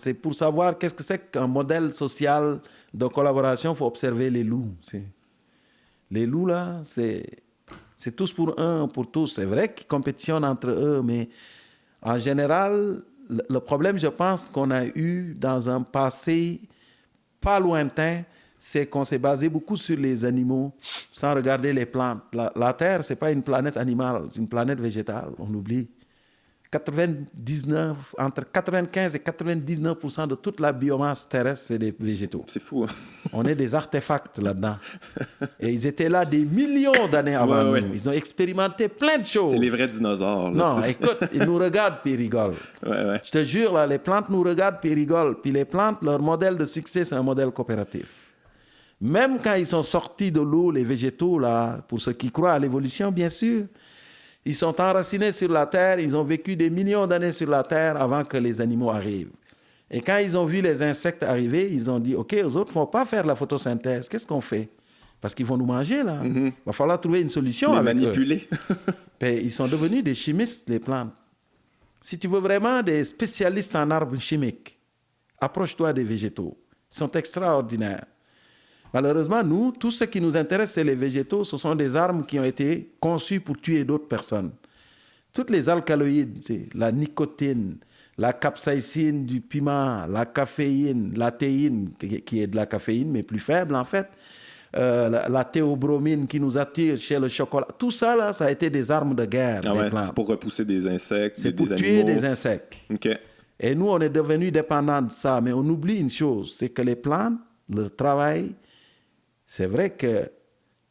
c'est pour savoir qu'est-ce que c'est qu'un modèle social de collaboration. Il faut observer les loups. Les loups, là, c'est tous pour un, pour tous. C'est vrai qu'ils compétitionnent entre eux, mais en général, le problème, je pense, qu'on a eu dans un passé pas lointain, c'est qu'on s'est basé beaucoup sur les animaux sans regarder les plantes. La Terre, ce n'est pas une planète animale, c'est une planète végétale, on oublie. Entre 95 et 99% de toute la biomasse terrestre, c'est des végétaux. C'est fou, hein? On est des artefacts là-dedans. Et ils étaient là des millions d'années avant nous. Ils ont expérimenté plein de choses. C'est les vrais dinosaures. Là, non, écoute, ils nous regardent puis ils rigolent. Je te jure, là, les plantes nous regardent puis ils rigolent. Puis les plantes, leur modèle de succès, c'est un modèle coopératif. Même quand ils sont sortis de l'eau, les végétaux, là, pour ceux qui croient à l'évolution, bien sûr, ils sont enracinés sur la terre, ils ont vécu des millions d'années sur la terre avant que les animaux arrivent. Et quand ils ont vu les insectes arriver, ils ont dit, OK, aux autres ne vont pas faire la photosynthèse. Qu'est-ce qu'on fait? Parce qu'ils vont nous manger, là. Il va falloir trouver une solution les avec manipuler. eux. Ils sont devenus des chimistes, les plantes. Si tu veux vraiment des spécialistes en arbres chimiques, approche-toi des végétaux. Ils sont extraordinaires. Malheureusement, nous, tout ce qui nous intéresse, c'est les végétaux. Ce sont des armes qui ont été conçues pour tuer d'autres personnes. Toutes les alcaloïdes, la nicotine, la capsaïcine du piment, la caféine, la théine, qui est de la caféine, mais plus faible en fait, la théobromine qui nous attire chez le chocolat. Tout ça, là, ça a été des armes de guerre. C'est pour repousser des insectes, c'est pour tuer des insectes. Okay. Et nous, on est devenus dépendants de ça. Mais on oublie une chose, c'est que les plantes, leur travail, c'est vrai qu'ils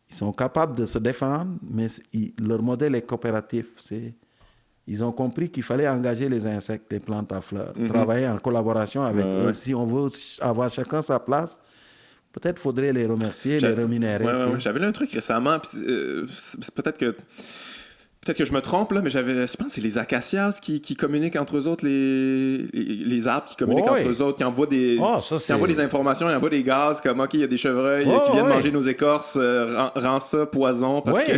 sont capables de se défendre, mais leur modèle est coopératif. Ils ont compris qu'il fallait engager les insectes, les plantes à fleurs, travailler en collaboration avec eux. Si on veut avoir chacun sa place, peut-être faudrait les remercier, les rémunérer. J'avais lu un truc récemment, puis peut-être que je me trompe, là, mais je pense que c'est les acacias qui communiquent entre eux autres, les arbres qui communiquent entre eux autres, qui envoient des informations, ils envoient des gaz, comme OK, il y a des chevreuils qui viennent manger nos écorces, rend ça poison, parce que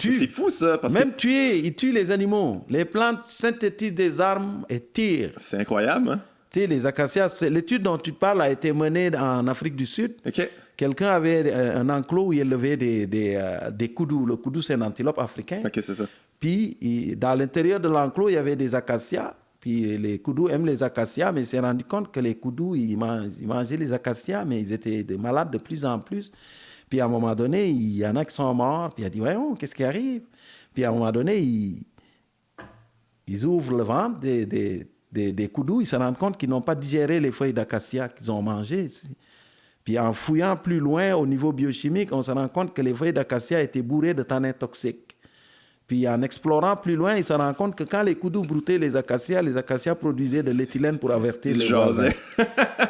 c'est fou ça. Ils tuent les animaux. Les plantes synthétisent des armes et tirent. C'est incroyable, hein? Tu sais, les acacias, l'étude dont tu parles a été menée en Afrique du Sud. OK. Quelqu'un avait un enclos où il élevait des koudous. Le koudou, c'est un antilope africain. OK, c'est ça. Puis, dans l'intérieur de l'enclos, il y avait des acacias. Puis, les koudous aiment les acacias, mais il s'est rendu compte que les koudous, ils mangeaient les acacias, mais ils étaient des malades de plus en plus. Puis, à un moment donné, il y en a qui sont morts. Puis, il a dit, voyons, qu'est-ce qui arrive? Puis, à un moment donné, ils ouvrent le ventre des koudous. Ils se rendent compte qu'ils n'ont pas digéré les feuilles d'acacia qu'ils ont mangées. Puis, en fouillant plus loin au niveau biochimique, on se rend compte que les feuilles d'acacia étaient bourrées de tanins toxiques. Puis en explorant plus loin, il se rend compte que quand les koudous broutaient les acacias produisaient de l'éthylène pour avertir les voisins.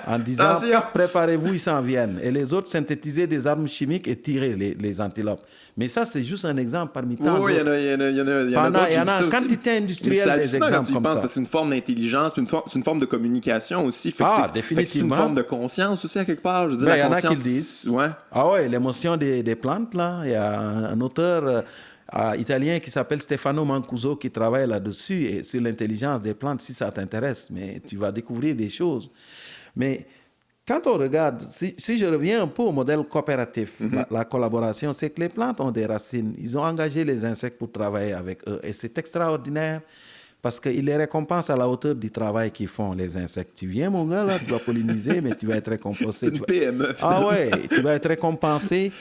En disant, préparez-vous, ils s'en viennent. Et les autres synthétisaient des armes chimiques et tiraient les antilopes. Mais ça, c'est juste un exemple parmi tant d'autres. Oui, il y en a une quantité industrielle des exemples comme ça. Parce que c'est une forme d'intelligence, c'est une forme de communication aussi. Définitivement. C'est une forme de conscience aussi, à quelque part. Je veux dire, il y en a qui le disent. Ouais. L'émotion des plantes, là. Il y a un auteur... italien qui s'appelle Stefano Mancuso qui travaille là-dessus et sur l'intelligence des plantes, si ça t'intéresse, mais tu vas découvrir des choses. Mais quand on regarde, si je reviens un peu au modèle coopératif, la collaboration, c'est que les plantes ont des racines. Ils ont engagé les insectes pour travailler avec eux et c'est extraordinaire parce qu'ils les récompensent à la hauteur du travail qu'ils font, les insectes. Tu viens, mon gars, là, tu vas polliniser, mais tu vas être récompensé. C'est une PME. Tu vas être récompensé.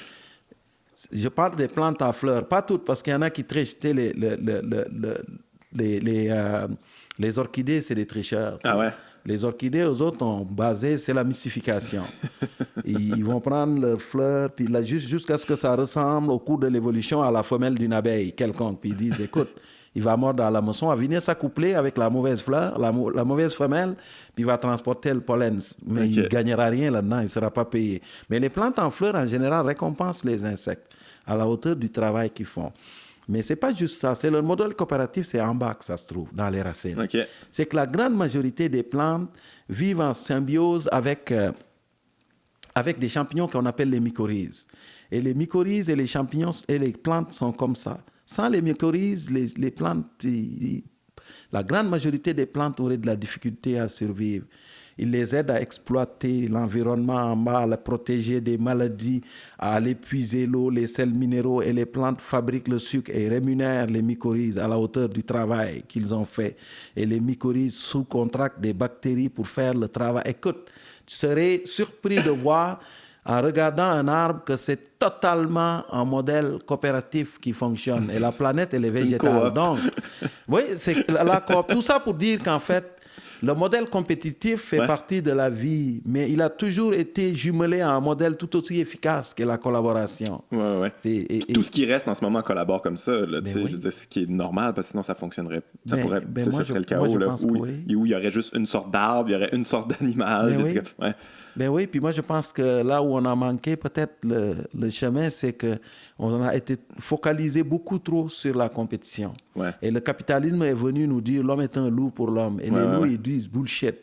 Je parle des plantes à fleurs, pas toutes, parce qu'il y en a qui trichent. Les orchidées, c'est des tricheurs. Les orchidées, aux autres, ont basé, c'est la mystification. Ils vont prendre leurs fleurs, puis là, jusqu'à ce que ça ressemble au cours de l'évolution à la femelle d'une abeille quelconque. Puis ils disent, écoute, il va mordre à l'hameçon, il va venir s'accoupler avec la mauvaise fleur, la mauvaise femelle, puis il va transporter le pollen. Mais il ne gagnera rien là-dedans, il ne sera pas payé. Mais les plantes en fleurs, en général, récompensent les insectes à la hauteur du travail qu'ils font. Mais ce n'est pas juste ça. C'est le modèle coopératif, c'est en bas que ça se trouve, dans les racines. C'est que la grande majorité des plantes vivent en symbiose avec des champignons qu'on appelle les mycorhizes. Et les mycorhizes et les champignons et les plantes sont comme ça. Sans les mycorhizes, les plantes, la grande majorité des plantes auraient de la difficulté à survivre. Il les aide à exploiter l'environnement en bas, à le protéger des maladies, à aller puiser l'eau, les sels minéraux, et les plantes fabriquent le sucre et rémunèrent les mycorhizes à la hauteur du travail qu'ils ont fait. Et les mycorhizes sous-contractent des bactéries pour faire le travail. Écoute, tu serais surpris de voir, en regardant un arbre, que c'est totalement un modèle coopératif qui fonctionne. Et la planète, elle est végétale. Donc, oui, c'est la coop. Tout ça pour dire qu'en fait, le modèle compétitif fait partie de la vie, mais il a toujours été jumelé à un modèle tout aussi efficace que la collaboration. Ouais. Tout ce qui reste en ce moment collabore comme ça, là, je veux dire, ce qui est normal, parce que sinon ça fonctionnerait. Ça serait le chaos, là, où il y aurait juste une sorte d'arbre, il y aurait une sorte d'animal. Ben oui, puis moi je pense que là où on a manqué peut-être le chemin, c'est qu'on a été focalisé beaucoup trop sur la compétition. Ouais. Et le capitalisme est venu nous dire l'homme est un loup pour l'homme. Et les loups, ils disent bullshit.